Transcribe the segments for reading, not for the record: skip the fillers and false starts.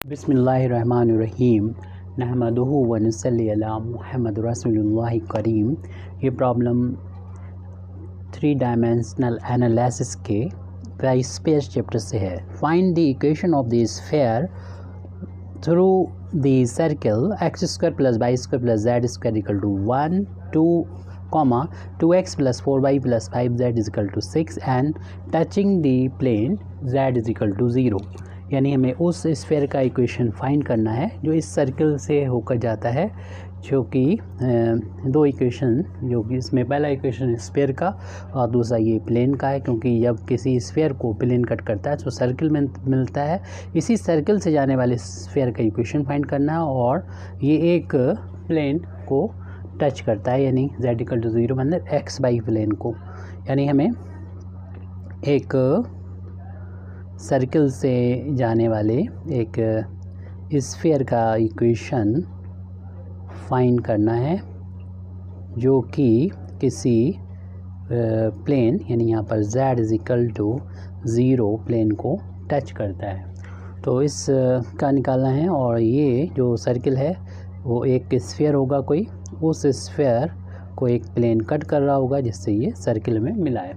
बिस्मिल्लाहिर्रहमानिर्रहीम नहमदुहु व नसल्ली अला मुहम्मद रसूलुल्लाह करीम। ये प्रॉब्लम 3 डायमेंशनल एनालिसिस के स्पेस चैप्टर से है। Find the equation of the sphere through the circle x square plus y square plus z square equal to 1 2x plus 4y plus 5z is equal to 6 and touching the plane z is equal to 0। यानी हमें उस sphere का equation find करना है जो इस circle से होकर जाता है, जो कि दो इक्वेशन, जो कि इसमें पहला इक्वेशन स्फीयर का और दूसरा ये प्लेन का है, क्योंकि जब किसी स्फीयर को प्लेन कट करता है तो सर्कल में मिलता है। इसी सर्कल से जाने वाले स्फीयर का इक्वेशन फाइंड करना है और ये एक प्लेन को टच करता है, यानी z इक्वल टू 0 मतलब x बाई प्लेन को। यानी हमें एक सर्कल से जाने वाले एक स्फीयर का इक्वेशन फाइंड करना है जो कि किसी प्लेन, यानी यहाँ पर z is equal to 0 plane को टच करता है। तो इस का निकालना है और ये जो सर्कल है वो एक स्फीयर होगा, कोई उस स्फीयर को एक प्लेन कट कर रहा होगा जिससे ये सर्कल में मिला है।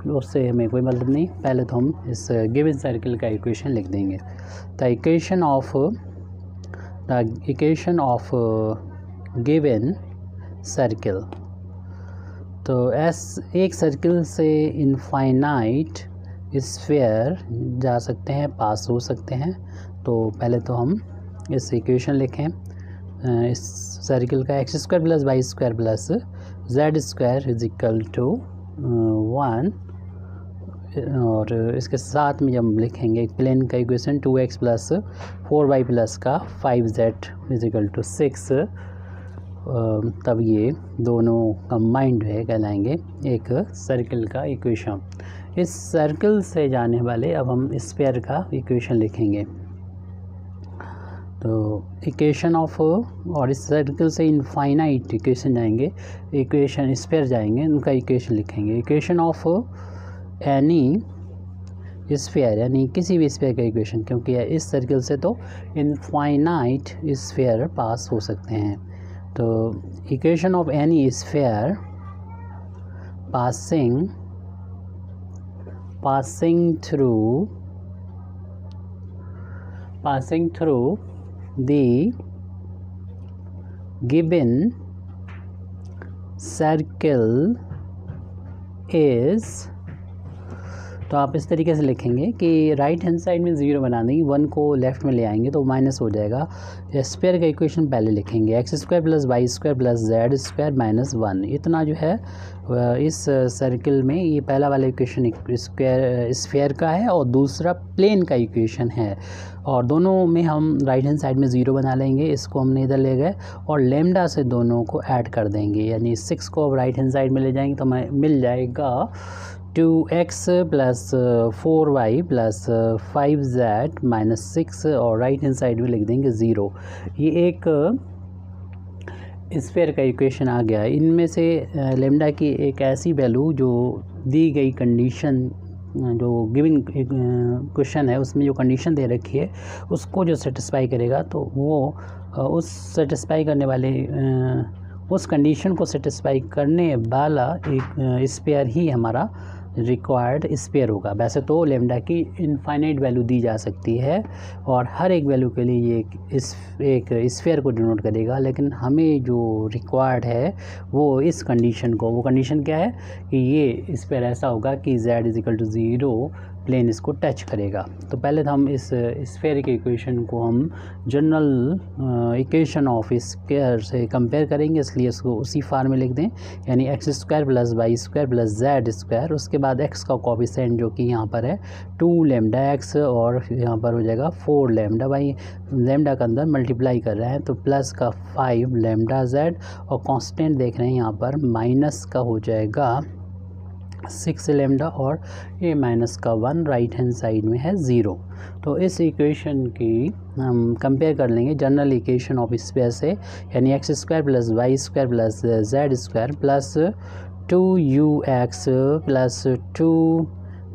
उससे हमें कोई मतलब नहीं। पहले तो हम इस गिवन सर्कल का इक्वेशन लिख देंगे। The equation of given circle. तो एक सर्कल से इनफाइनाइट स्फीयर जा सकते हैं, पास हो सकते हैं। तो पहले तो हम इस इक्वेशन लिखें इस सर्कल का x square plus y square plus z square is equal to 1, और इसके साथ में जब हम लिखेंगे प्लेन का equation 2x plus 4y plus का 5z इज इक्वल टू 6, तब ये दोनों कंबाइंड है कहलाएंगे एक सर्कल का इक्वेशन। इस सर्कल से जाने वाले अब हम स्फीयर का इक्वेशन लिखेंगे। तो इक्वेशन ऑफ, और इस सर्कल से इनफाइनाइट इक्वेशन जाएंगे, इक्वेशन स्फीयर जाएंगे, उनका इक्वेशन लिखेंगे। इक्वेशन ऑफ एनी स्फीयर, यानी किसी भी स्फीयर का इक्वेशन, क्योंकि इस सर्कल से तो इनफाइनाइट स्फीयर पास हो सकते हैं। तो equation of any sphere passing through the given circle is, तो आप इस तरीके से लिखेंगे कि राइट हैंड साइड में 0 बना देंगे, 1 को लेफ्ट में ले आएंगे तो माइनस हो जाएगा। स्फीयर का इक्वेशन पहले लिखेंगे x square plus y square plus z square minus 1। इतना जो है इस सर्कल में ये पहला वाला इक्वेशन स्फीयर का है और दूसरा प्लेन का इक्वेशन है, और दोनों में हम राइट हैंड साइड में 0 बना लेंगे। इसको हमने इधर ले गए और लेमडा से दोनों को ऐड कर देंगे, यानी 6 को अब राइट हैंड साइड में ले जाएंगे तो हमें मिल जाएगा 2x plus 4y plus 5z minus 6, और राइट हैंड साइड में लिख देंगे 0। ये एक स्फीयर का इक्वेशन आ गया। इनमें से लेमडा की एक ऐसी वैल्यू जो दी गई कंडीशन, जो गिवन क्वेश्चन है उसमें जो कंडीशन दे रखी है उसको जो सेटिस्फाई करेगा, तो वो उस सेटिस्फाई करने वाले उस कंडीशन को सेटिस्फाई करने वाला एक स्फीयर ही हमारा रिक्वायर्ड स्फीयर होगा। वैसे तो लेमडा की इनफाइनाइट वैल्यू दी जा सकती है और हर एक वैल्यू के लिए ये एक स्फीयर को डिनोट करेगा, लेकिन हमें जो रिक्वायर्ड है वो इस कंडीशन को, वो कंडीशन क्या है कि ये स्फीयर ऐसा होगा कि z is equal to 0 plane इसको टच करेगा। तो पहले तो हम इस स्फीयर के इक्वेशन को हम जनरल इक्वेशन ऑफ स्फीयर से कंपेयर करेंगे, इसलिए इसको उसी फार्म में लिख दें, यानी x square plus y square plus z square, उसके बाद x का कोफिशिएंट जो कि यहाँ पर है 2 लेमडा x और यहाँ पर हो जाएगा 4 लेमडा y। लेमडा के अंदर मल्टीप्लाई कर रहे हैं तो प्लस का 5 लेमडा z, और कांस्टेंट देख रहे हैं यहाँ पर माइनस का हो जाएगा 6 लेमडा, और ये माइनस का 1 राइट हैंड साइड में है 0। तो इस इक्वेशन की हम कंपेयर कर लेंगे जनरल इक्वेशन ऑफ स्फीयर से, यानी x square plus y square plus z square plus 2ux plus 2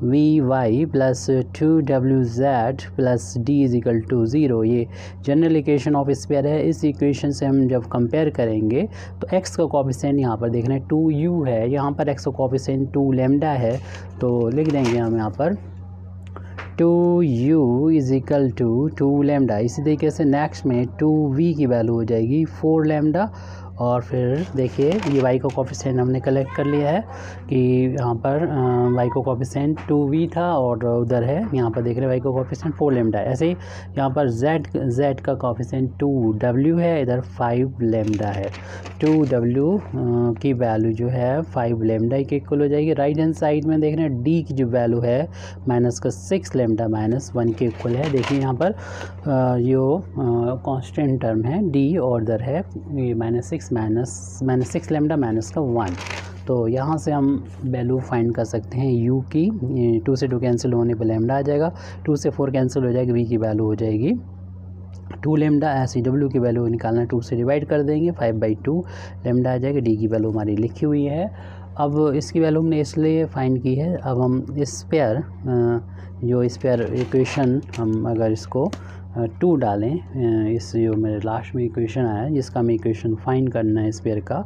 v y plus 2wz plus d is equal to 0, ये जनरल इक्वेशन ऑफ स्फीयर है। इस इक्वेशन से हम जब कंपेयर करेंगे तो x का कोफिशिएंट यहाँ पर देख रहे हैं 2u है, यहाँ पर x का कोफिशिएंट 2 लैम्डा है, तो लिख देंगे हम यहाँ पर 2u is equal to 2 lambda. इसी तरीके से नेक्स्ट में 2v की वैल्यू हो जाएगी 4 लैम्डा। और फिर देखिए ये y का कोफिशिएंट हमने कलेक्ट कर लिया है कि यहाँ पर y का कोफिशिएंट 2v था और उधर है यहाँ पर देख रहे हैं y का कोफिशिएंट 4 लैम्डा है। ऐसे ही यहाँ पर z का कोफिशिएंट 2w है, इधर 5 लैम्डा है। 2w की वैल्यू जो है 5 लैम्डा के इक्वल हो जाएगी। राइट हैंड साइड में देख रहे हैं d की जो वैल्यू है माइनस का 6 लैम्डा -1 के इक्वल है। देखिए यहाँ पर जो कांस्टेंट टर्म है d और इधर है ये -6 लैम्डा माइनस का 1। तो यहाँ से हम वैल्यू फाइंड कर सकते हैं u की। 2 से 2 कैंसिल होने पर लैम्डा आ जाएगा, 2 से 4 कैंसिल हो जाएगी, v की वैल्यू हो जाएगी 2 लैम्डा। ऐसे w की वैल्यू निकालना 2 से डिवाइड कर देंगे, 5/2 लैम्डा आ जाएगा। d की वैल्यू हमारी लिखी हुई है। अब इसकी वैल्यू हमने इसलिए फाइंड की है, अब हम स्फीयर जो स्फीयर इक्वेशन हम अगर इसको 2 डालें, इस जो मेरे लास्ट में इक्वेशन आया है जिसका हमें इक्वेशन फाइंड करना है स्फीयर का,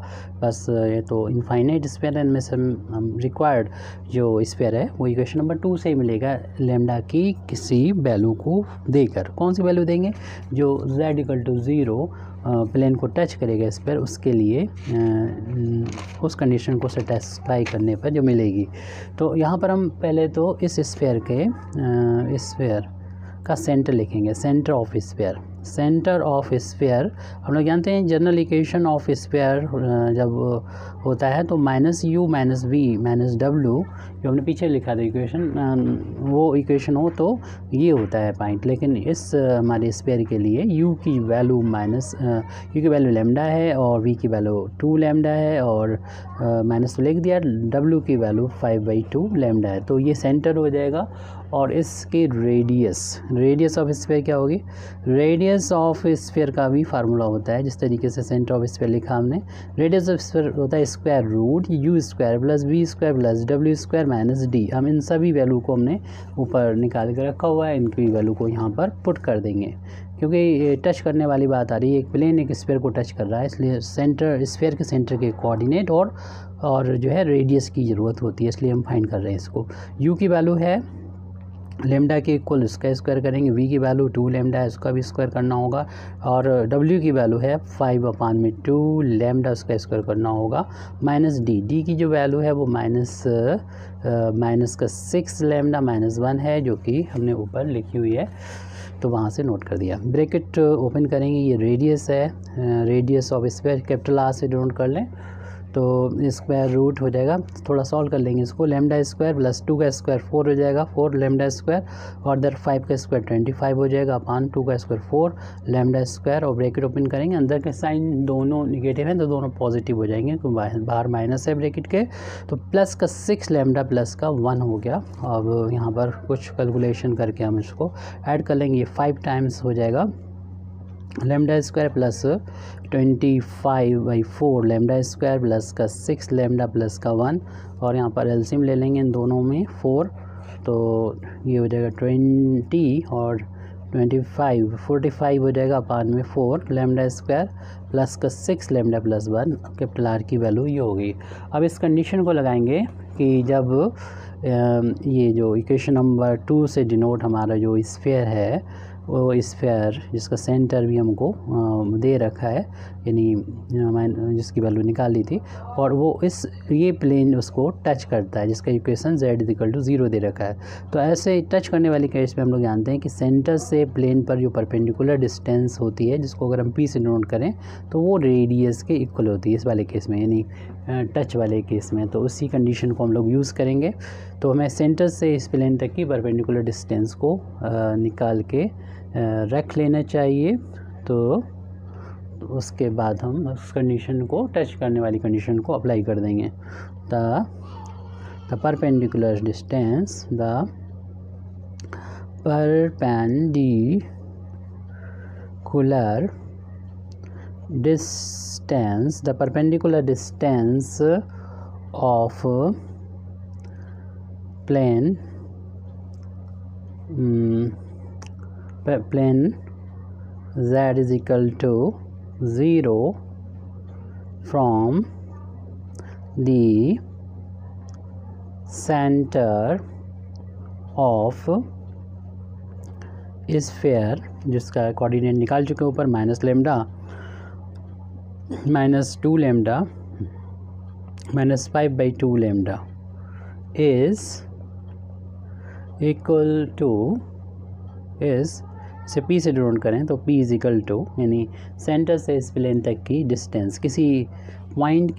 बस ये तो इनफाइनाइट स्फीयर है, इनमें से हम रिक्वायर्ड जो स्फीयर है वो इक्वेशन नंबर 2 से ही मिलेगा लैम्डा की किसी वैल्यू को देकर। कौन सी वैल्यू देंगे? जो z इक्वल टू 0 प्लेन को टच करेगा स्फीयर, उसके लिए उस कंडीशन को सेटिस्फाई करने पर जो मिलेगी। तो यहाँ पर हम पहले तो इस स्फीयर का सेंटर लिखेंगे, centre of sphere. Centre of sphere हम लोग जानते हैं जनरल इक्वेशन ऑफ स्फीयर जब होता है तो -u - v - w जो हमने पीछे लिखा था इक्वेशन, वो इक्वेशन हो तो ये होता है पॉइंट। लेकिन इस हमारे स्फीयर के लिए u की वैल्यू u की वैल्यू लैम्डा है और v की वैल्यू 2 लैम्डा है और माइनस तो लिख दिया, w की वैल्यू 5/2 लैम्डा है। तो ये सेंटर हो जाएगा। और इसकी रेडियस ऑफ स्फीयर क्या होगी? रेडियस ऑफ स्फीयर का भी फार्मूला होता है जिस तरीके से सेंटर ऑफ स्फीयर लिखा हमने। रेडियस ऑफ स्फीयर होता है square root u square plus v square plus w square minus d। हम इन सभी वैल्यू को हमने ऊपर निकाल कर रखा हुआ है, इनकी वैल्यू को यहाँ पर पुट कर देंगे क्योंकि ये टच करने वाली बात आ रही है। एक प्लेन एक स्फीयर को टच कर रहा है, इसलिए सेंटर स्फीयर के सेंटर के कोऑर्डिनेट और जो है रेडियस की ज़रूरत होती है, इसलिए हम फाइंड कर रहे हैं इसको। u की वैल्यू है लैम्डा के इक्वल, इसका स्क्वायर करेंगे। v की वैल्यू 2 लैम्डा है, उसका भी स्क्वायर करना होगा। और w की वैल्यू है 5/2 लैम्डा, उसका स्क्वायर करना होगा। माइनस d की जो वैल्यू है वो माइनस का 6 लैम्डा -1 है जो कि हमने ऊपर लिखी हुई है, तो वहाँ से नोट कर दिया। ब्रैकेट ओपन करेंगे, ये रेडियस है, radius of sphere capital R से नोट कर लें तो स्क्वायर रूट हो जाएगा। थोड़ा सॉल्व कर लेंगे इसको, लैम्डा स्क्वायर प्लस 2 का स्क्वायर 4 हो जाएगा, 4 लैम्डा स्क्वायर और इधर 5 का स्क्वायर 25 हो जाएगा अपान 2 का स्क्वायर 4 लैम्डा स्क्वायर। और ब्रैकेट ओपन करेंगे, अंदर के साइन दोनों निगेटिव हैं तो दोनों पॉजिटिव हो जाएंगे, तो बाहर माइनस है ब्रैकेट के, तो प्लस का 6 लैम्डा प्लस का 1 हो गया। अब यहाँ पर कुछ कैलकुलेशन करके हम इसको ऐड कर लेंगे, ये 5 टाइम्स हो जाएगा lambda square plus 25/4 lambda square plus का 6 लैम्डा प्लस का 1 और यहाँ पर एलसीएम ले लेंगे इन दोनों में 4, तो ये हो जाएगा 20 और 25 45 हो जाएगा अपान में 4 लैम्डा स्क्वायर प्लस का 6 लैम्डा प्लस 1, कैपिटल R की वैल्यू ये होगी। अब इस कंडीशन को लगाएंगे कि जब ये जो इक्वेशन नंबर 2 से डिनोट हमारा जो स्फीयर है वो स्फीयर जिसका सेंटर भी हमको दे रखा है, यानी जिसकी वैल्यू निकाली थी, और वो ये प्लेन उसको टच करता है जिसका इक्वेशन z = 0 दे रखा है। तो ऐसे टच करने वाली केस में हम लोग जानते हैं कि सेंटर से प्लेन पर जो परपेंडिकुलर डिस्टेंस होती है जिसको अगर हम p से नोट करें तो वो रेडियस के इक्वल होती है इस वाले केस में, यानी टच वाले केस में। तो उसी कंडीशन को हम लोग यूज़ करेंगे। तो हमें सेंटर से इस प्लेन तक की परपेंडिकुलर डिस्टेंस को निकाल के रख लेना चाहिए। तो उसके बाद हम उस कंडीशन को टच करने वाली कंडीशन को अप्लाई कर देंगे। The perpendicular distance of plane plane z is equal to 0 from the center of sphere, जिसका कोऑर्डिनेट निकाल चुके हैं ऊपर, minus lambda minus 2 lambda minus 5/2 lambda is equal to इस इसे p से डिनोट करें तो p इज इक्वल टू, यानी सेंटर से इस प्लेन तक की डिस्टेंस, किसी पॉइंट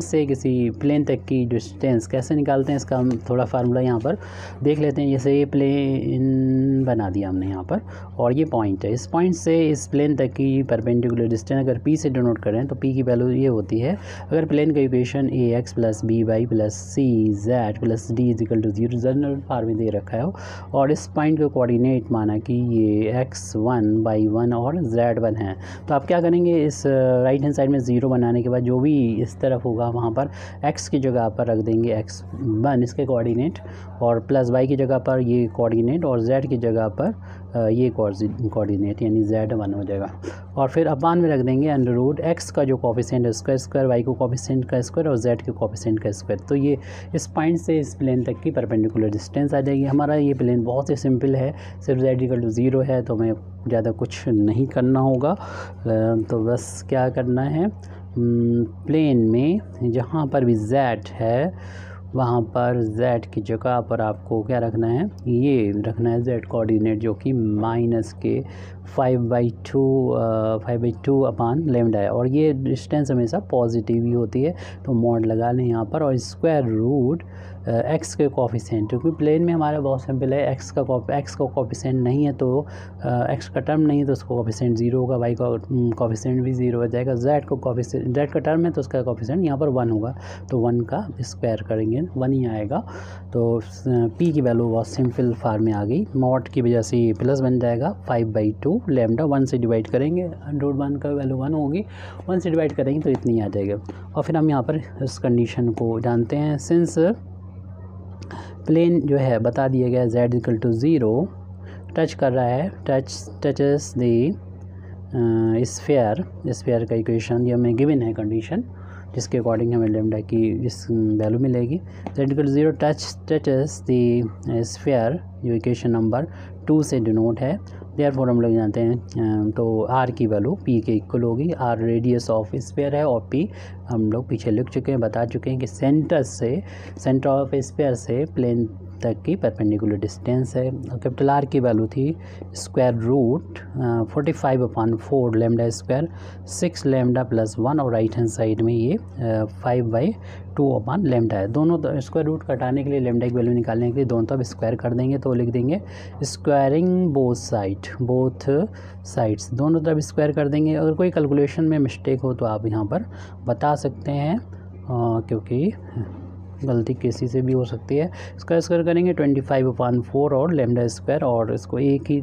से किसी प्लेन तक की डिस्टेंस कैसे निकालते हैं, इसका हम थोड़ा फार्मूला यहाँ पर देख लेते हैं। जैसे ये प्लेन बना दिया हमने यहाँ पर और ये पॉइंट है, इस पॉइंट से इस प्लेन तक की परपेंडिकुलर डिस्टेंस अगर p से डिनोट करें तो p की वैल्यू ये होती है, अगर प्लेन का equation ax + by + cz + d is equal to 0 general form में दे रखा है और इस पॉइंट का कोऑर्डिनेट माना कि ये x1 y1 और z1 है। तो आप क्या करेंगे, इस राइट हैंड साइड में 0 बनाने के बाद जो भी इस तरफ होगा वहाँ पर x की जगह पर रख देंगे x1 इसके कोऑर्डिनेट, और प्लस y की जगह पर ये कोऑर्डिनेट और z की जगह पर ये कोऑर्डिनेट यानी z1 हो जाएगा। और फिर अपान में रख देंगे अंडर रूट x का जो कोफिशिएंट है उसका स्क्वायर, y को कोफिशिएंट का स्क्वायर और z के कोफिशिएंट का स्क्वायर। तो ये इस पॉइंट से इस प्लेन तक की परपेंडिकुलर डिस्टेंस आ जाएगी। हमारा ये प्लेन बहुत ही सिंपल है, सिर्फ z इक्वल टू 0 है तो हमें ज़्यादा कुछ नहीं करना होगा। तो बस क्या करना है, प्लेन में जहाँ पर भी z है वहाँ पर z की जगह पर आपको क्या रखना है, ये रखना है z कोऑर्डिनेट जो कि माइनस के 5/2 अपान लेमडा है, और ये डिस्टेंस हमेशा पॉजिटिव ही होती है तो मॉड लगा लें यहाँ पर, और स्क्वायर रूट x के कोफिशिएंट, क्योंकि प्लेन में हमारा बहुत सिंपल है, x का कोफिशिएंट नहीं है तो x का टर्म नहीं है तो उसका कोफिशिएंट 0 होगा, y का कोफिशिएंट भी 0 हो जाएगा, z का टर्म है तो उसका कोफिशिएंट यहाँ पर 1 होगा, तो 1 का स्क्वायर करेंगे 1 ही आएगा। तो p की वैल्यू बहुत सिंपल फार्म में आ गई, मॉड की वजह से ये प्लस बन जाएगा 5/2 लेमडा, 1 से डिवाइड करेंगे, √1 का वैल्यू 1 होगी, 1 से डिवाइड करेंगे तो इतनी आ जाएगा। और फिर हम यहाँ पर इस कंडीशन को जानते हैं, सिंस प्लेन जो है बता दिया गया z इक्वल टू 0 टच कर रहा है, टचेस द स्फीयर का इक्वेशन ये हमें गिवन है कंडीशन, जिसके अकॉर्डिंग हमें लेमडा की जिस वैल्यू मिलेगी, z equal to 0 touches the sphere, जो इक्वेशन नंबर 2 से डिनोट है। देयरफॉर हम लोग जानते हैं तो r की वैल्यू p के इक्वल होगी, r रेडियस ऑफ स्फीयर है और p हम लोग पीछे लिख चुके हैं, बता चुके हैं कि सेंटर ऑफ स्फीयर से प्लेन तक की परपेंडिकुलर डिस्टेंस है। कैपिटल R की वैल्यू थी square root 45/4 lambda square 6 lambda + 1 और राइट हैंड साइड में ये 5/2 अपान लेमडा है। दोनों स्क्वायर रूट कटाने के लिए, लेमडा की वैल्यू निकालने के लिए दोनों तरफ स्क्वायर कर देंगे तो लिख देंगे स्क्वायरिंग बोथ साइड्स, दोनों तरफ स्क्वायर कर देंगे। अगर कोई कैलकुलेशन में मिस्टेक हो तो आप यहाँ पर बता सकते हैं, क्योंकि गलती किसी से भी हो सकती है। इसका स्क्वायर करेंगे 25/4 और लेमडा स्क्वायर, और इसको एक ही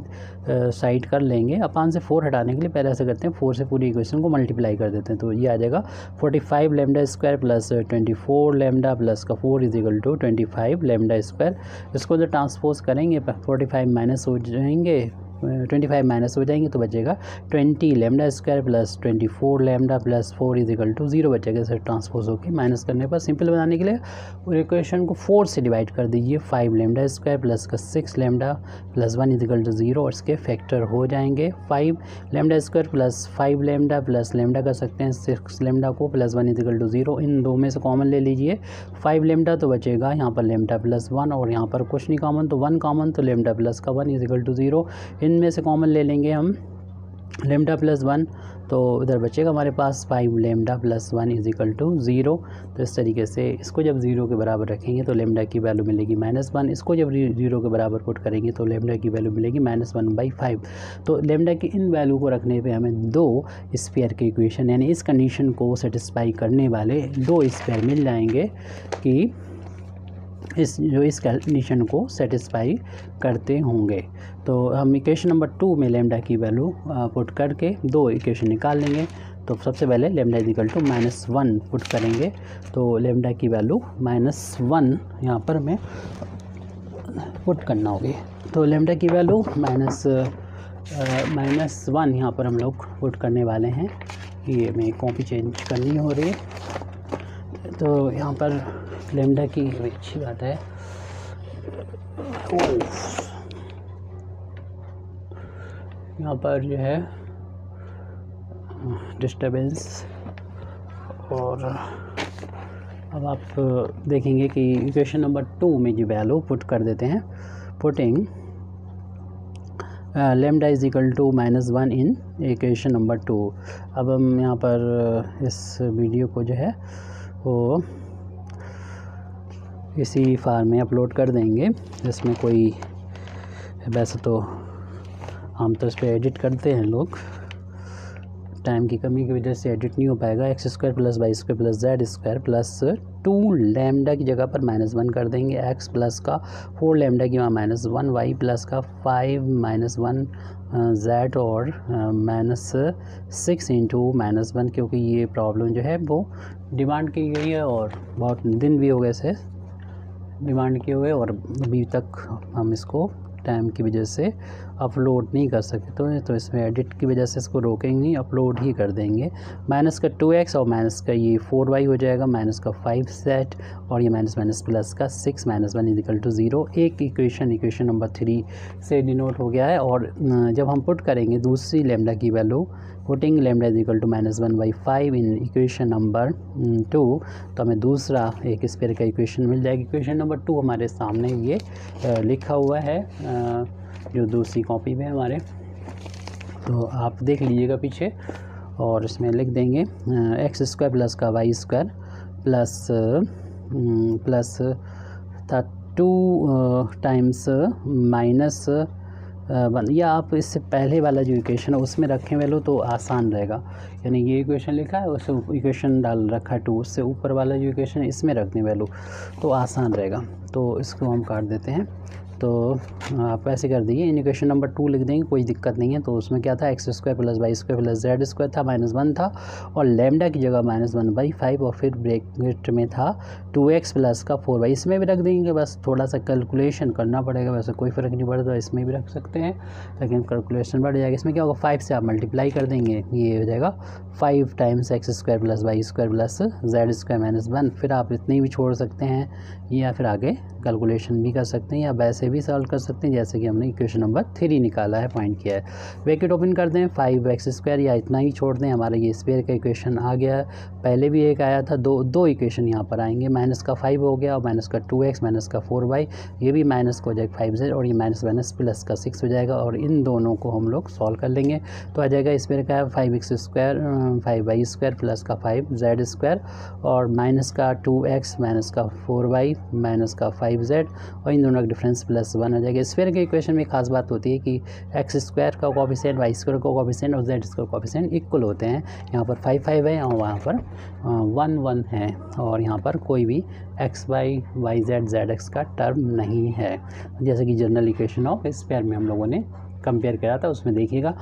साइड कर लेंगे। अपान से 4 हटाने के लिए पहले ऐसे करते हैं, 4 से पूरी इक्वेशन को मल्टीप्लाई कर देते हैं तो ये आ जाएगा 45 lambda square plus 24 lambda plus का 4 is equal to 25 lambda square. इसको जो ट्रांसपोज करेंगे 45 माइनस हो जाएंगे, 25 माइनस हो जाएंगे तो बचेगा 20 lambda square plus 24 lambda plus 4 is equal to 0 बचेगा। इसे ट्रांसपोज होकर माइनस करने पर सिंपल बनाने के लिए पूरे इक्वेशन को 4 से डिवाइड कर दीजिए, 5 लेमडा स्क्वायर प्लस का 6 lambda plus 1 is equal to 0 और इसके फैक्टर हो जाएंगे। 5 lambda square plus 5 lambda plus lambda कर सकते हैं 6 लेमडा को प्लस 1 इज इक्वल टू 0, इन दो में से कॉमन ले लीजिए 5 लेमडा तो बचेगा यहाँ पर लेमडा प्लस 1 और यहाँ पर कुछ नहीं कॉमन तो 1 कॉमन तो लेमडा प्लस का 1 इज इक्वल टू 0। इनमें से कॉमन ले लेंगे हम लेमडा प्लस 1 तो इधर बचेगा हमारे पास 5 lambda plus 1 is equal to 0। तो इस तरीके से इसको जब 0 के बराबर रखेंगे तो लेमडा की वैल्यू मिलेगी -1, इसको जब 0 के बराबर पुट करेंगे तो लेमडा की वैल्यू मिलेगी -1/5। तो लेमडा की इन वैल्यू को रखने पे हमें 2 स्फीयर के इक्वेशन यानी इस कंडीशन को सेटिस्फाई करने वाले 2 स्फीयर मिल जाएंगे कि इस कंडीशन को सेटिस्फाई करते होंगे। तो हम इक्वेशन नंबर 2 में लेमडा की वैल्यू पुट करके 2 इक्वेशन निकाल लेंगे। तो सबसे पहले lambda is equal to -1 put करेंगे तो लेमडा की वैल्यू -1 यहाँ पर हमें पुट करना होगी। तो लेमडा की वैल्यू -1 यहाँ पर हम लोग पुट करने वाले हैं। ये मैं कॉपी चेंज करनी हो रही है। तो यहाँ पर लेमडा की अच्छी बात है। यहाँ पर जो है डिस्टर्बेंस, और अब आप देखेंगे कि इक्वेशन नंबर 2 में जो वैल्यू पुट कर देते हैं, putting lambda is equal to -1 in equation number 2। अब हम यहाँ पर इस वीडियो को जो है वो इसी फार्म में अपलोड कर देंगे। इसमें कोई, वैसे तो आमतौर पे एडिट करते हैं लोग, टाइम की कमी की वजह से एडिट नहीं हो पाएगा। x² + y² + z² plus 2 lambda की जगह पर -1 कर देंगे, x प्लस का 4 लेमडा की वहाँ -1, y प्लस का 5 -1 z और -6 इंटू -1, क्योंकि ये प्रॉब्लम जो है वो डिमांड की गई है और बहुत दिन भी हो गए से डिमांड किए हुए, और अभी तक हम इसको टाइम की वजह से अपलोड नहीं कर सकते। तो इसमें एडिट की वजह से इसको रोकेंगे नहीं, अपलोड ही कर देंगे। माइनस का 2x और माइनस का ये 4y हो जाएगा, माइनस का 5z और ये माइनस प्लस का 6 -1 = 0। एक इक्वेशन नंबर 3 से डिनोट हो गया है। और जब हम पुट करेंगे दूसरी लेमडा की value, putting lambda is equal to -1/5 in equation number 2, तो हमें दूसरा एक स्फीयर का इक्वेशन मिल जाएगी। इक्वेशन नंबर 2 हमारे सामने ये लिखा हुआ है जो दूसरी कॉपी में हमारे, तो आप देख लीजिएगा पीछे, और इसमें लिख देंगे x² प्लस का y² प्लस था 2 टाइम्स -1, या आप इससे पहले वाला जो इक्वेशन है उसमें रखें वैल्यू तो आसान रहेगा। यानी ये इक्वेशन लिखा है, उस इक्वेशन डाल रखा है 2, उससे ऊपर वाला जो इक्वेशन है इसमें रख दें वैल्यू तो आसान रहेगा। तो इसको हम काट देते हैं। तो आप ऐसे कर दीजिए, इन इक्वेशन नंबर 2 लिख देंगे, कोई दिक्कत नहीं है। तो उसमें क्या था, x² + y² + z² था, -1 था, और लेमडा की जगह -1/5, और फिर ब्रैकेट में था 2x प्लस का 4y। इसमें भी रख देंगे, बस थोड़ा सा कैलकुलेशन करना पड़ेगा, वैसे कोई फ़र्क नहीं पड़ता, इसमें भी रख सकते हैं, लेकिन कैलकुलेशन बढ़ जाएगा। इसमें क्या होगा, 5 से आप मल्टीप्लाई कर देंगे, ये हो जाएगा 5 टाइम्स x² + y² + z² -1। फिर आप इतनी भी छोड़ सकते हैं, या फिर आगे कैलकुलेशन भी कर सकते हैं, या वैसे भी सॉल्व कर सकते हैं, जैसे कि हमने इक्वेशन नंबर 3 निकाला है, पॉइंट किया है। ब्रैकेट ओपन कर दें, 5x², या इतना ही छोड़ दें, हमारा ये स्फीयर का इक्वेशन आ गया। पहले भी एक आया था, दो इक्वेशन यहाँ पर आएंगे, माइनस का 5 हो गया, और माइनस का 2x, माइनस का 4y, ये भी माइनस को हो जाएगा 5z, और ये माइनस प्लस का 6 हो जाएगा, और इन दोनों को हम लोग सॉल्व कर लेंगे। तो आ जाएगा स्फीयर का 5x² 5y² प्लस का 5z², और माइनस का 2x, माइनस का 4y, माइनस का 5z, और इन दोनों का डिफरेंस +1 हो जाएगा। स्फीयर के इक्वेशन में खास बात होती है कि x² का कोएफिशिएंट, y² का कोएफिशिएंट और z² का कोएफिशिएंट इक्वल होते हैं। यहाँ पर 5 5 है और वहाँ पर 1 1 है, और यहाँ पर कोई भी xy yz zx का टर्म नहीं है, जैसे कि जनरल इक्वेशन ऑफ स्फीयर में हम लोगों ने कंपेयर करा था, उसमें देखिएगा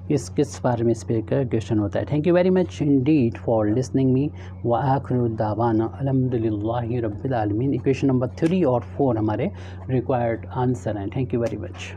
किस बारे में स्फीयर का क्वेश्चन होता है। Thank you very much Indeed for listening me, व आखिरु दावाना अल्हम्दुलिल्लाहि रब्बिल आलमीन। इक्वेशन नंबर 3 और 4 हमारे रिक्वायर्ड आंसर हैं। Thank you very much.